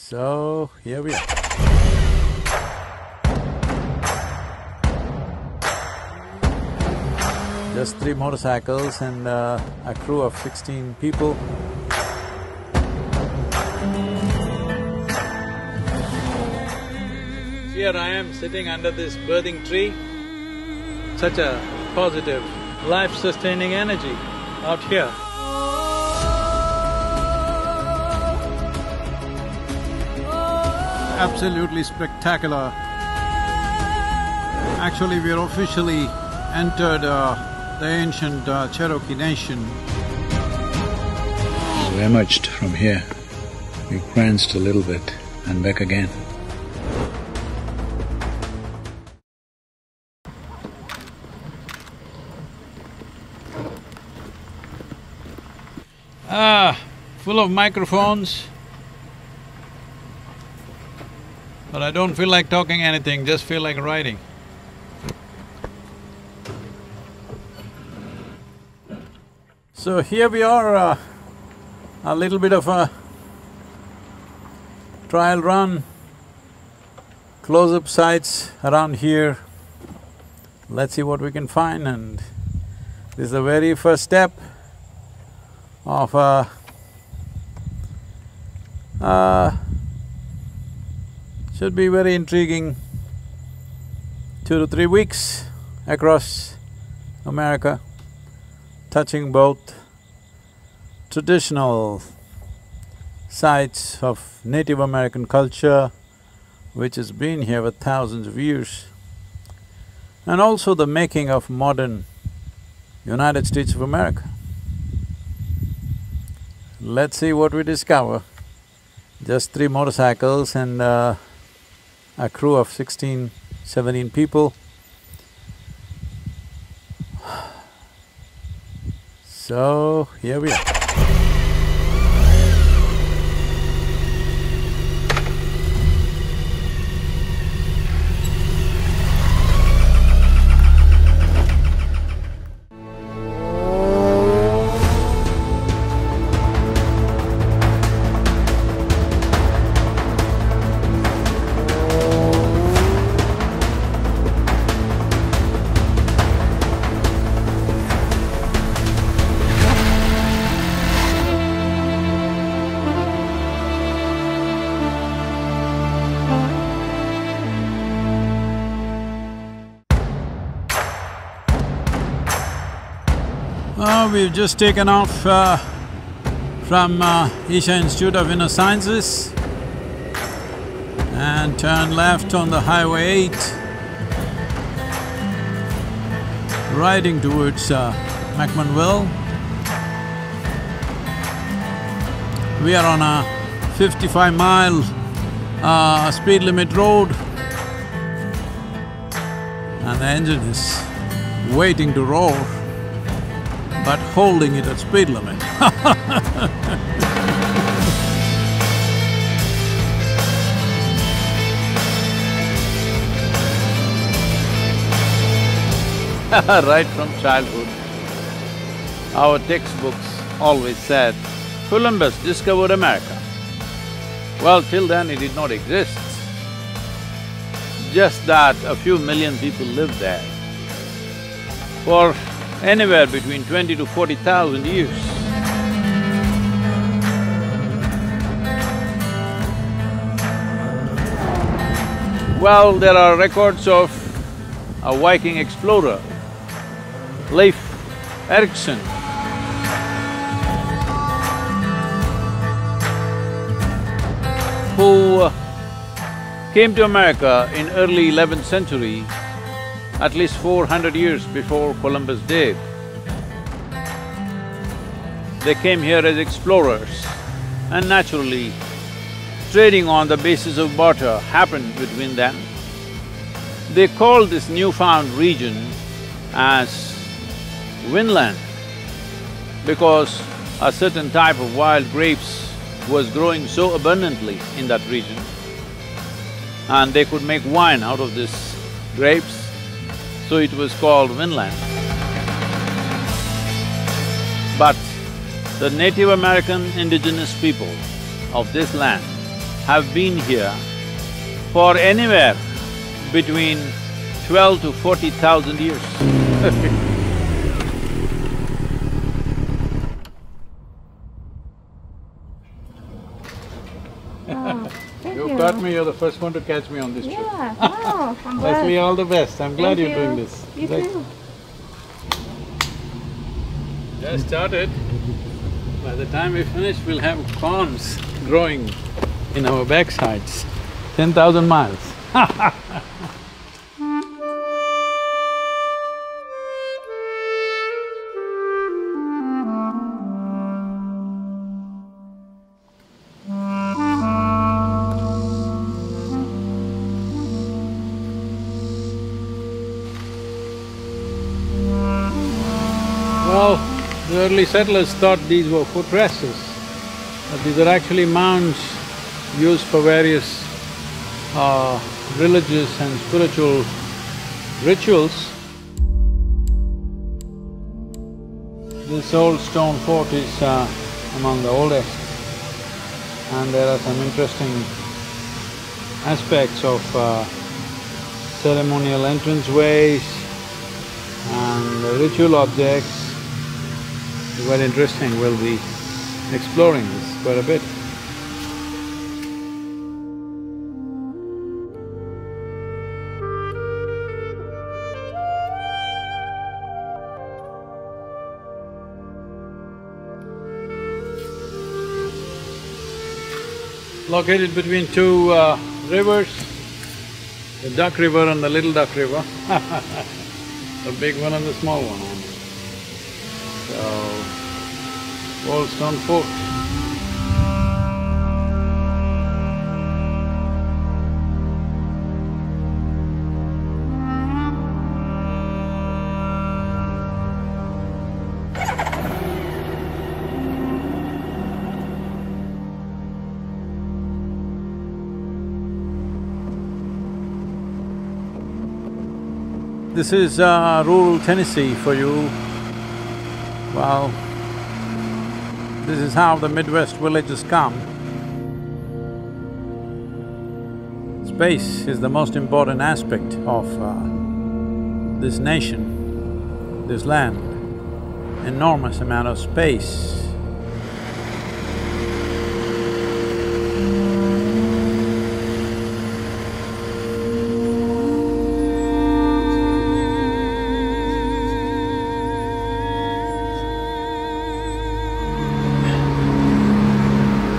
So, here we are. Just 3 motorcycles and a crew of 16 people. Here I am sitting under this birthing tree. Such a positive, life-sustaining energy out here. Absolutely spectacular. Actually, we are officially entered the ancient Cherokee nation. We emerged from here. We pranced a little bit and back again. Full of microphones. But I don't feel like talking anything, just feel like writing. So here we are, a little bit of a trial run, close-up sites around here. Let's see what we can find, and this is the very first step of should be very intriguing 2 to 3 weeks across America, touching both traditional sites of Native American culture, which has been here for thousands of years, and also the making of modern United States of America. Let's see what we discover. Just 3 motorcycles and a crew of 16, 17 people. So, here we are. We've just taken off from Isha Institute of Inner Sciences and turned left on the Highway 8, riding towards McMinnville. We are on a 55-mile speed limit road, and the engine is waiting to roar, but holding it at speed limit. Right from childhood, our textbooks always said, Columbus discovered America. Well, till then it did not exist. Just that a few million people lived there for anywhere between 20 to 40,000 years. Well, there are records of a Viking explorer, Leif Erikson, who came to America in early 11th century, at least 400 years before Columbus did. They came here as explorers, and naturally, trading on the basis of barter happened between them. They called this newfound region as Vinland because a certain type of wild grapes was growing so abundantly in that region, and they could make wine out of these grapes, so it was called Vinland. But the Native American indigenous people of this land have been here for anywhere between 12 to 40,000 years. Thank You caught me, you're the first one to catch me on this trip. Yeah, wow, I'm glad. Leslie, all the best. I'm glad Thank you're doing this. You too. Just started. By the time we finish, we'll have corns growing in our backsides. 10,000 miles. Well, the early settlers thought these were footresses, but these are actually mounds used for various religious and spiritual rituals. This old stone fort is among the oldest, and there are some interesting aspects of ceremonial entranceways and ritual objects. Very interesting, we'll be exploring this quite a bit. Located between two rivers, the Duck River and the Little Duck River, the big one and the small one. So, old stone fort. This is rural Tennessee for you. Well, this is how the Midwest villages come. Space is the most important aspect of this nation, this land. Enormous amount of space.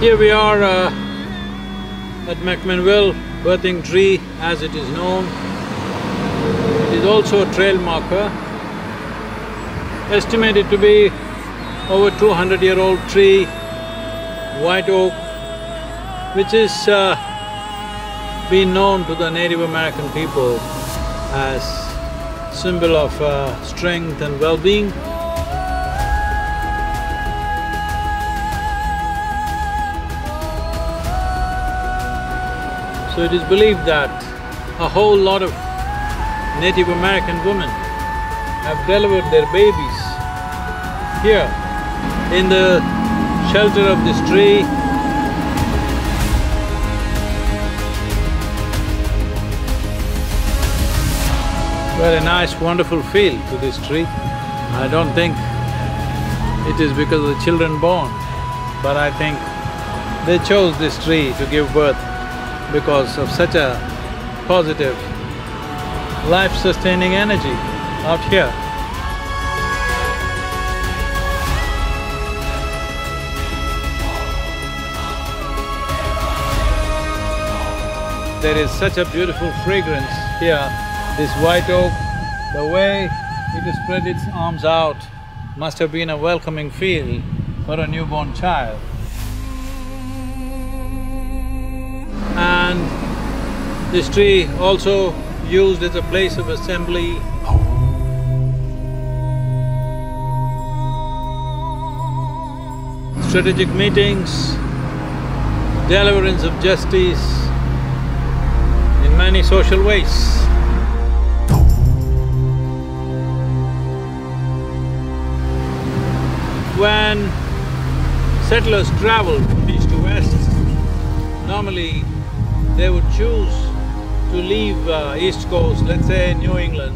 Here we are at McMinnville, birthing tree as it is known. It is also a trail marker, estimated to be over 200-year-old tree, white oak, which is been known to the Native American people as symbol of strength and well-being. So it is believed that a whole lot of Native American women have delivered their babies here in the shelter of this tree. Very nice, wonderful feel to this tree. I don't think it is because of the children born, but I think they chose this tree to give birth because of such a positive, life-sustaining energy out here. There is such a beautiful fragrance here, this white oak, the way it has spread its arms out must have been a welcoming feel for a newborn child. And this tree also used as a place of assembly. Strategic meetings, deliverance of justice in many social ways. When settlers traveled from east to west, normally they would choose to leave East Coast, let's say New England,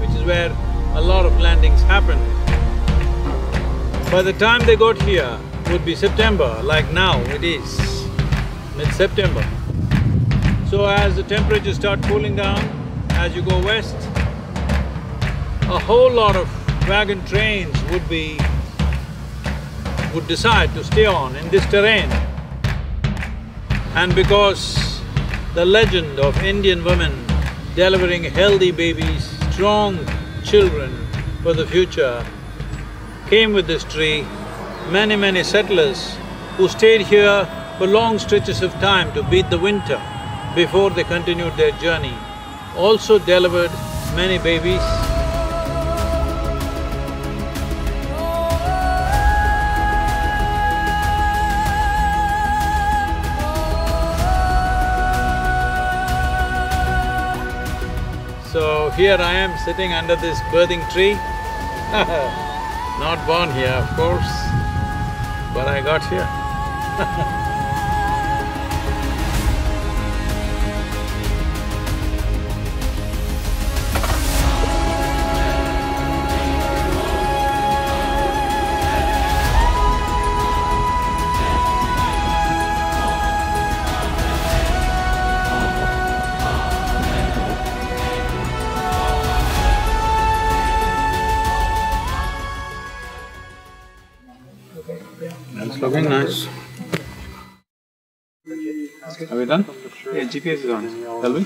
which is where a lot of landings happen. By the time they got here would be September, like now it is, mid-September. So as the temperatures start cooling down, as you go west, a whole lot of wagon trains would decide to stay on in this terrain. And because the legend of Indian women delivering healthy babies, strong children for the future came with this tree, many settlers who stayed here for long stretches of time to beat the winter before they continued their journey, also delivered many babies. So here I am sitting under this birthing tree. Not born here, of course, but I got here. It's looking nice. Are we done? Yeah, GPS is on. Shall we?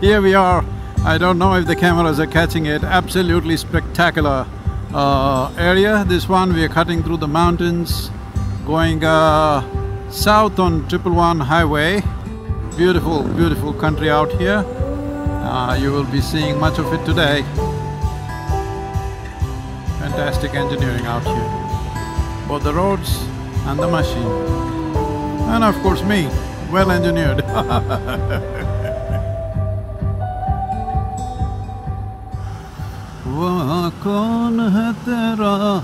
Here we are. I don't know if the cameras are catching it. Absolutely spectacular area. This one we are cutting through the mountains, going south on 111 highway. Beautiful country out here. You will be seeing much of it today. Fantastic engineering out here. Both the roads and the machine. And of course me, well engineered. वहाँ कौन है तेरा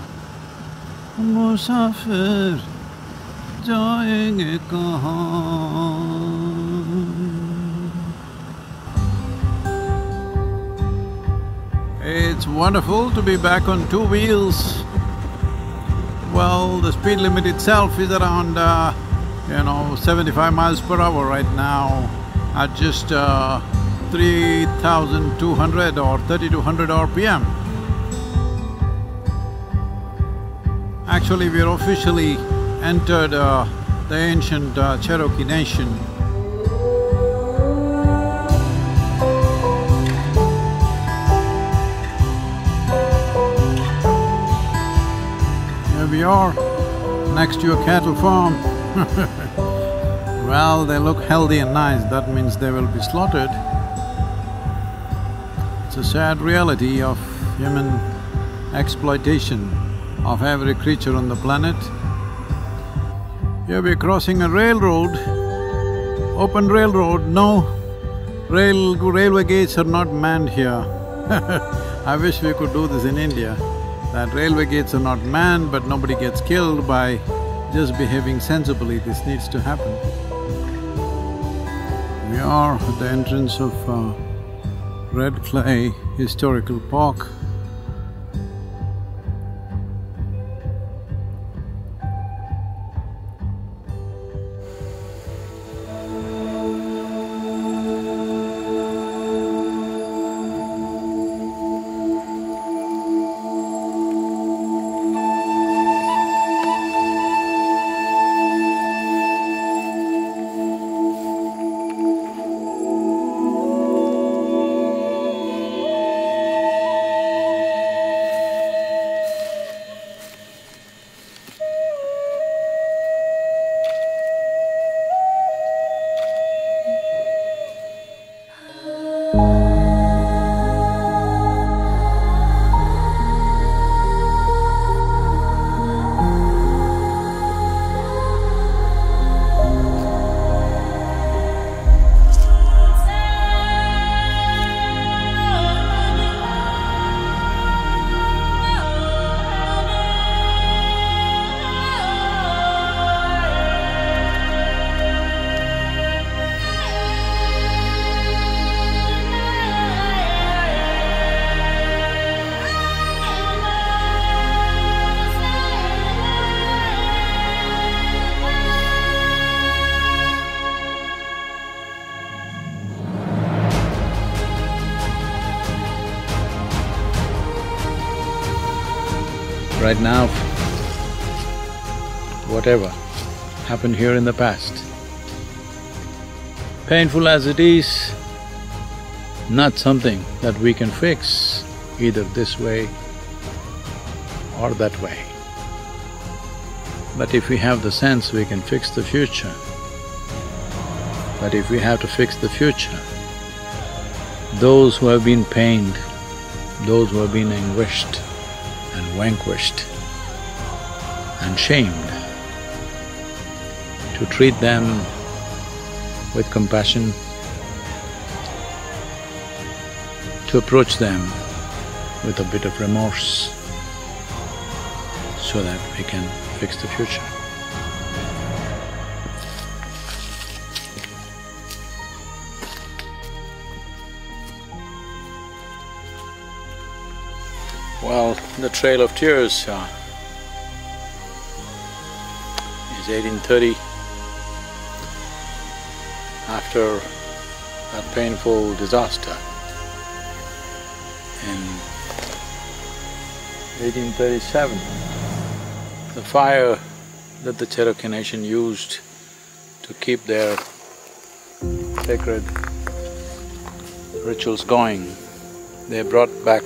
मुसाफिर जाएंगे कहाँ। It's wonderful to be back on two wheels. Well, the speed limit itself is around 75 miles per hour right now at just 3,200 or 3,200 RPM. Actually, we're officially entered the ancient Cherokee nation. Here we are, next to a cattle farm. Well, they look healthy and nice, that means they will be slaughtered. It's a sad reality of human exploitation of every creature on the planet. Here we're crossing a railroad, open railroad, no railway gates are not manned here. I wish we could do this in India, that railway gates are not manned but nobody gets killed by just behaving sensibly. This needs to happen. We are at the entrance of Red Clay Historical Park. right now, whatever happened here in the past, painful as it is, not something that we can fix either this way or that way. But if we have the sense, we can fix the future. But if we have to fix the future, those who have been pained, those who have been anguished and vanquished and shamed, to treat them with compassion, to approach them with a bit of remorse so that we can fix the future. Well, the Trail of Tears is 1830. After that painful disaster in 1837, the fire that the Cherokee Nation used to keep their sacred rituals going, they brought back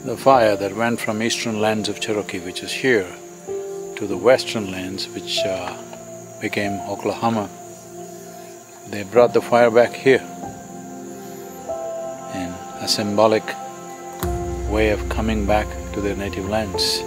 the fire that went from eastern lands of Cherokee, which is here, to the western lands, which became Oklahoma. They brought the fire back here in a symbolic way of coming back to their native lands.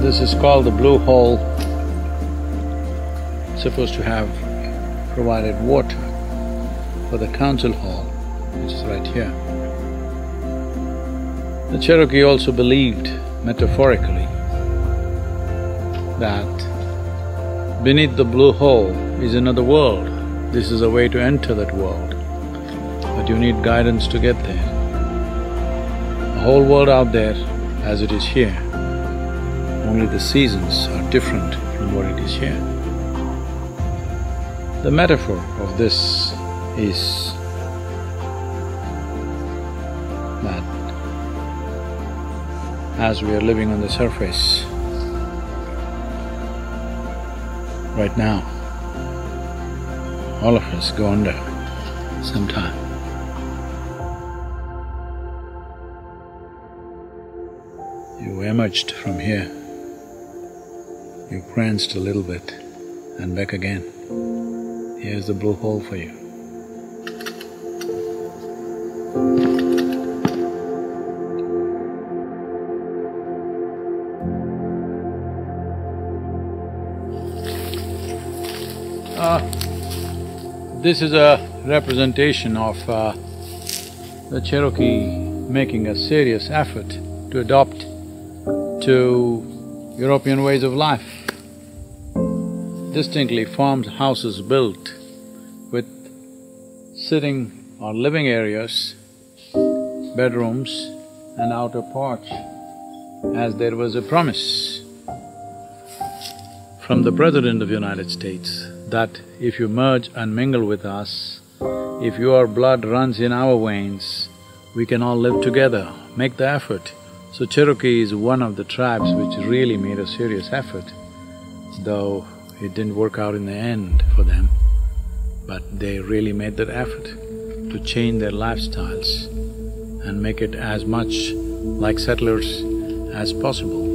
This is called the Blue Hole. It's supposed to have provided water for the council hall, which is right here. The Cherokee also believed, metaphorically, that beneath the blue hole is another world. This is a way to enter that world, but you need guidance to get there. The whole world out there as it is here, only the seasons are different from what it is here. The metaphor of this is that as we are living on the surface right now, all of us go under sometime. You emerged from here, you pranced a little bit and back again. Here's the blue hole for you. This is a representation of the Cherokee making a serious effort to adopt to European ways of life. Distinctly farmhouses built with sitting or living areas, bedrooms and outer porch, as there was a promise from the President of the United States that if you merge and mingle with us, if your blood runs in our veins, we can all live together, make the effort. So Cherokee is one of the tribes which really made a serious effort, though it didn't work out in the end for them, but they really made that effort to change their lifestyles and make it as much like settlers as possible.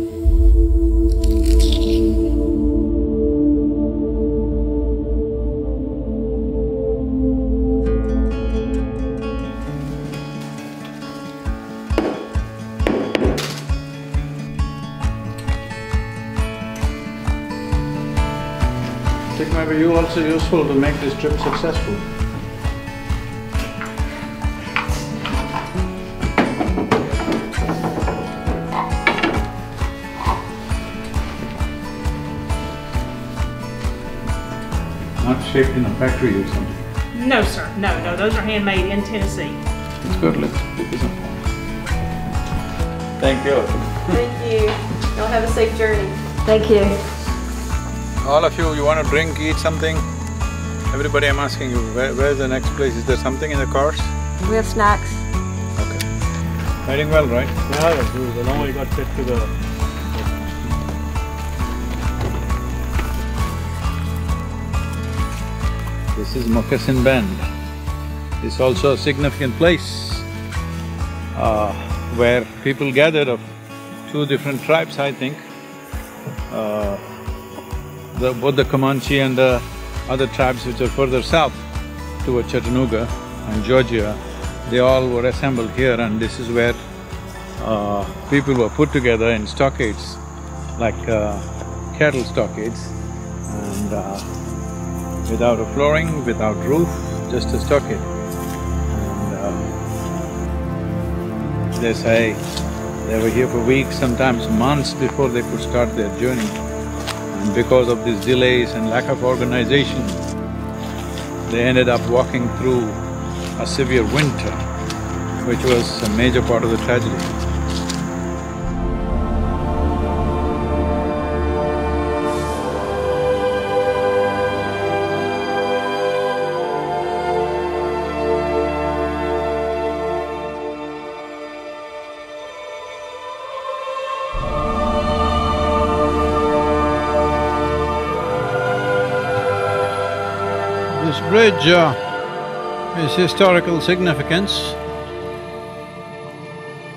It may be also useful to make this trip successful. shaped in a factory or something? No, sir. No, those are handmade in Tennessee. It's good, let's pick this up. Thank you. Thank you. Y'all have a safe journey. Thank you. All of you want to drink, eat something? Everybody, I'm asking you, where's the next place? Is there something in the cars? We have snacks. Okay. Riding well, right? Yeah, good. Now we got set to the… This is Moccasin Bend. It's also a significant place where people gathered of two different tribes, I think. Both the Comanche and the other tribes which are further south toward Chattanooga and Georgia, they all were assembled here, and this is where people were put together in stockades, like cattle stockades, and without a flooring, without roof, just a stockade. And they say they were here for weeks, sometimes months before they could start their journey. And because of these delays and lack of organization, they ended up walking through a severe winter, which was a major part of the tragedy. This bridge is historical significance.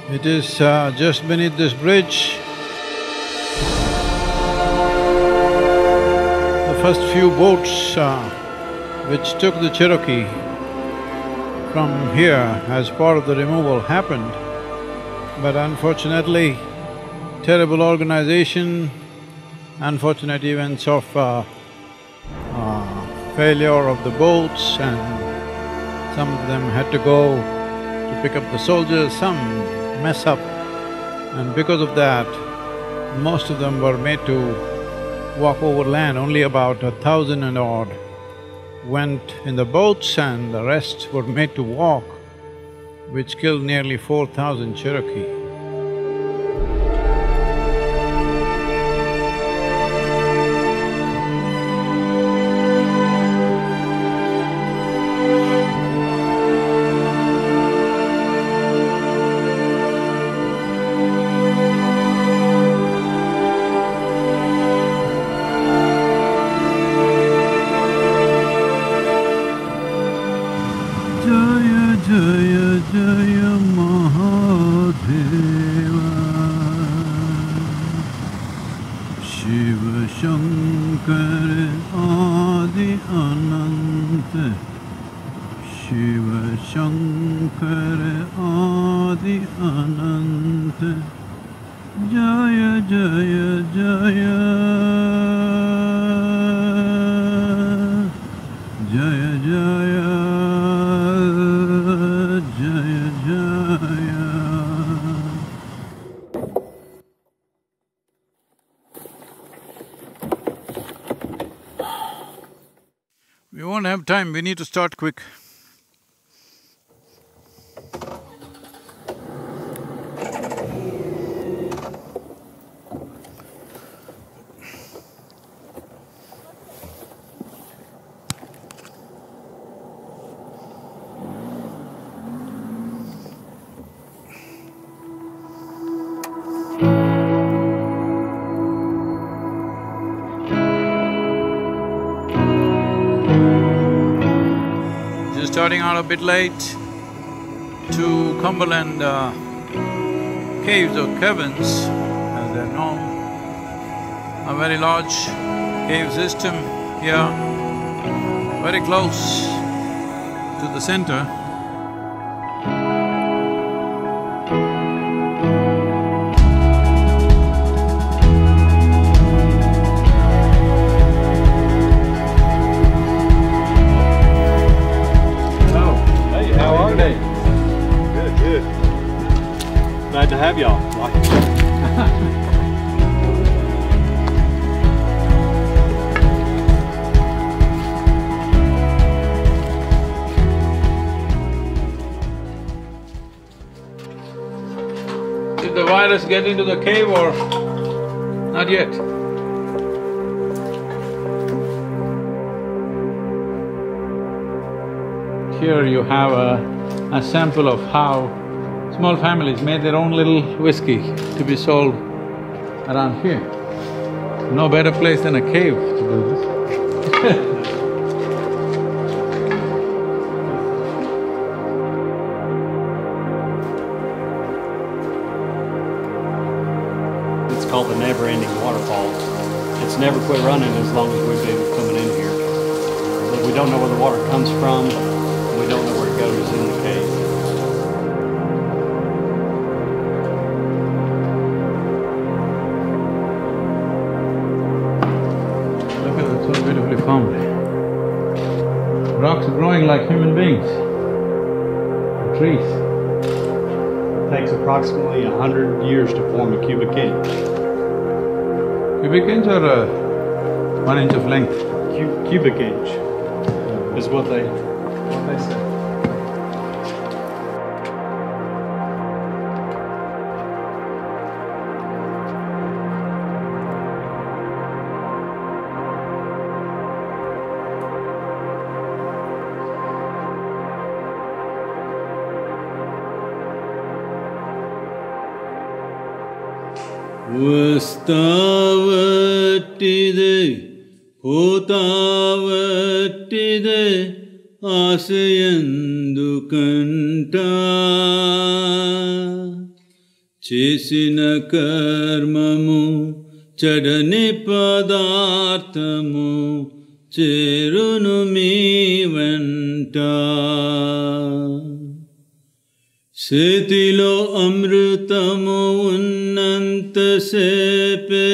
It is just beneath this bridge. The first few boats which took the Cherokee from here as part of the removal happened, but unfortunately, terrible organization, unfortunate events of failure of the boats, and some of them had to go to pick up the soldiers, some mess up, and because of that, most of them were made to walk over land. Only about 1,000 and odd went in the boats, and the rest were made to walk, which killed nearly 4,000 Cherokee. We won't have time, we need to start quick. Starting out a bit late to Cumberland caves or caverns, as they're known. A very large cave system here, very close to the center. Glad to have y'all. Did the virus get into the cave or not yet? Here you have a sample of how small families made their own little whiskey to be sold around here. No better place than a cave to do this. It's called the Never-Ending Waterfall. It's never quit running as long as we've been coming in here. But we don't know where the water comes from, we don't know where it goes in the cave. Look at that, so beautifully formed. Rocks growing like human beings, trees. It takes approximately 100 years to form a cubic inch. Cubic inch or 1 inch of length? Cubic inch is what they say. Vastavatide, Potavatide, Asayandu Kanta, Chesina Karmamu, Chadani Padarthamu, Cherunumi Vanta. Setilo amrutamo unnanta sepe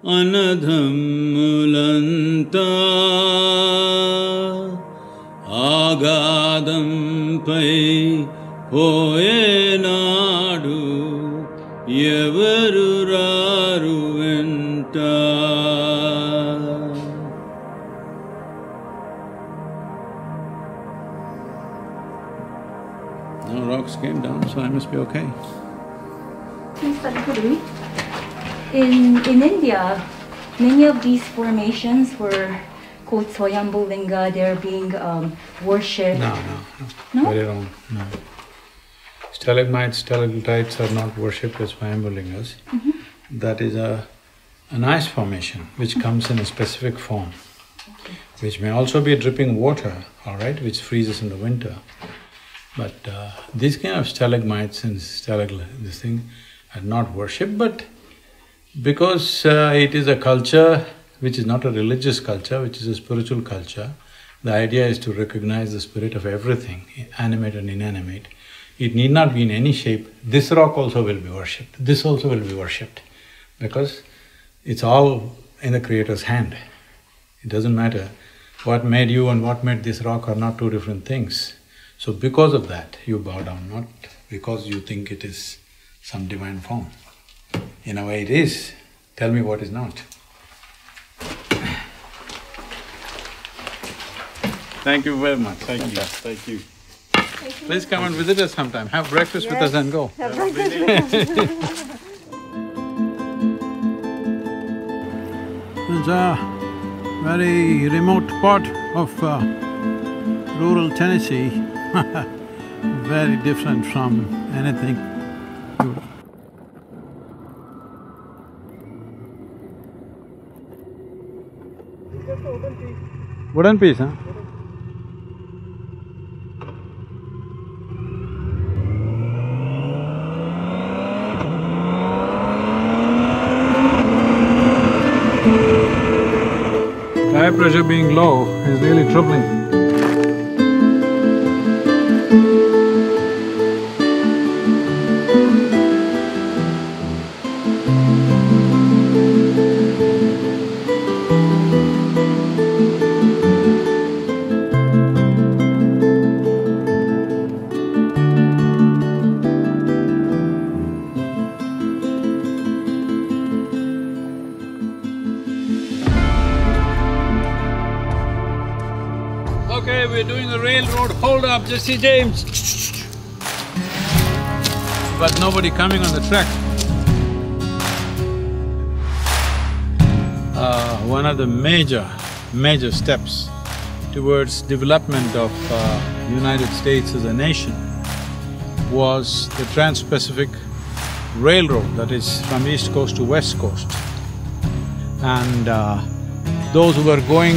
anadhammulanta agadam pai hoye nadu evaru raru venta. No rocks came down, so I must be okay. Sadhguru, in India, many of these formations were called Swayambhu Linga. They're being worshipped. No? Very wrong. No. Stalagmites, stalactites are not worshipped as Swayambhu Lingas. That is an ice formation which comes in a specific form, which may also be dripping water, all right, which freezes in the winter. But these kind of stalagmites and this thing are not worshipped, but because it is a culture which is not a religious culture, which is a spiritual culture, the idea is to recognize the spirit of everything, animate and inanimate. It need not be in any shape. This rock also will be worshipped, this also will be worshipped, because it's all in the Creator's hand. It doesn't matter. What made you and what made this rock are not two different things. So because of that, you bow down, not because you think it is some divine form. In a way it is. Tell me what is not. Thank you very much. Thank you, thank you. Please come and visit us sometime, have breakfast with us and go. Have breakfast with us. It's a very remote part of rural Tennessee, very different from anything. Wooden piece, huh? Tire pressure being low is really troubling. We're doing the railroad hold up, Jesse James. but nobody coming on the trek. One of the major steps towards development of United States as a nation was the Trans-Pacific Railroad, that is from East Coast to West Coast. And those who were going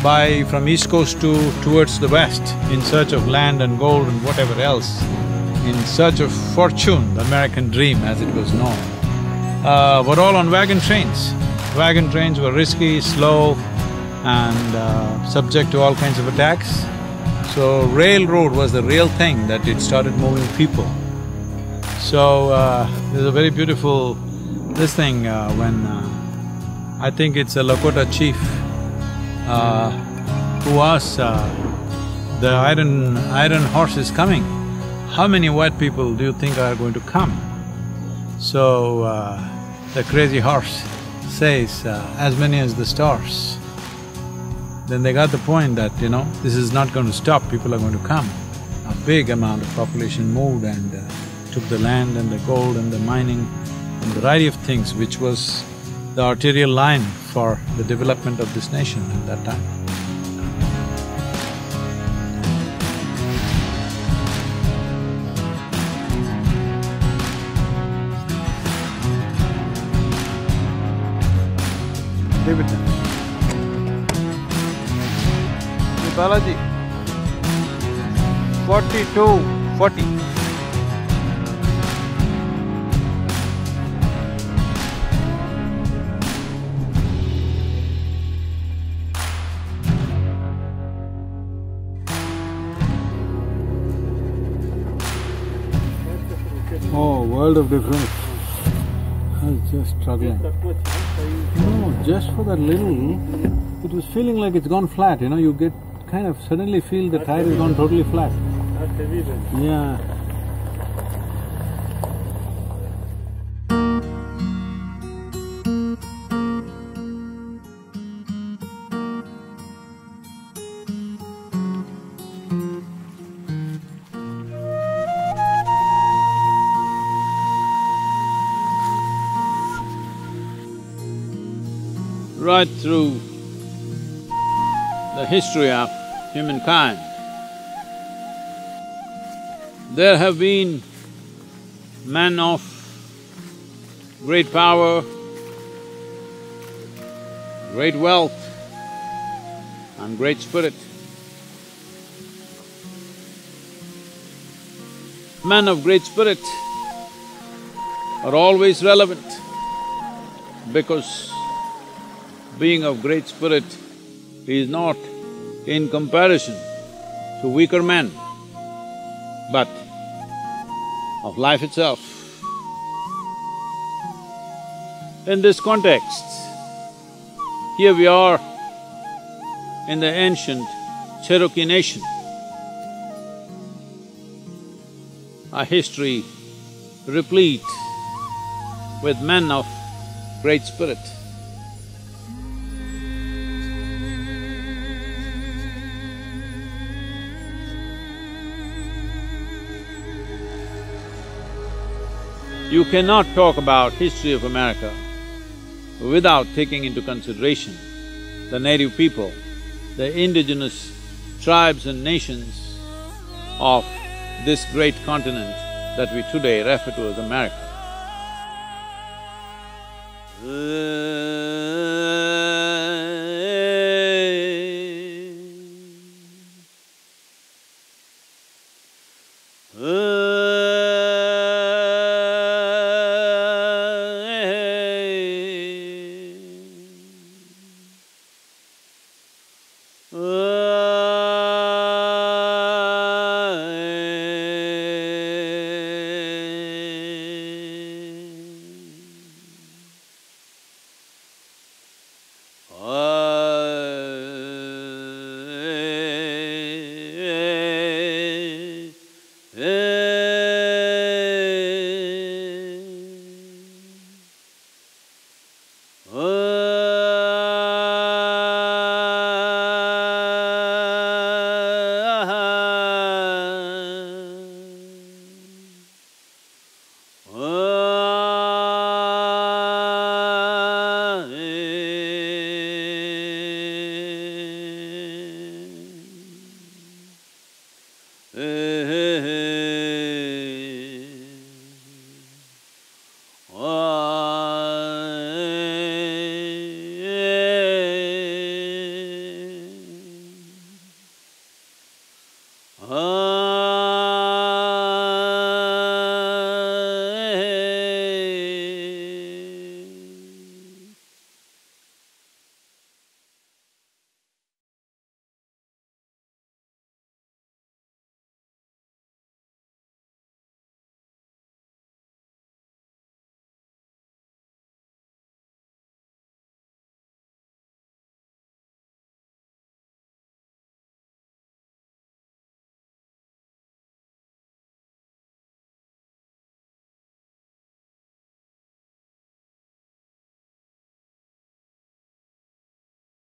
by from East Coast towards the West in search of land and gold and whatever else, in search of fortune, the American dream as it was known, were all on wagon trains. Wagon trains were risky, slow and subject to all kinds of attacks. So railroad was the real thing that it started moving people. So there's a very beautiful this thing when I think it's a Lakota chief who asks, the iron horse is coming, how many white people do you think are going to come? So the crazy horse says, as many as the stars. Then they got the point that, this is not going to stop, people are going to come. A big amount of population moved and took the land and the gold and the mining and the variety of things, which was the arterial line for the development of this nation at that time. Bietet. Balaji, 4240. Oh, world of difference. I was just struggling. No, just for that little, it was feeling like it's gone flat, you get kind of suddenly feel the tire has gone totally flat. Yeah. Right through the history of humankind, there have been men of great power, great wealth and great spirit. Men of great spirit are always relevant because being of great spirit is not in comparison to weaker men, but of life itself. In this context, here we are in the ancient Cherokee nation, a history replete with men of great spirit. You cannot talk about history of America without taking into consideration the native people, the indigenous tribes and nations of this great continent that we today refer to as America. he he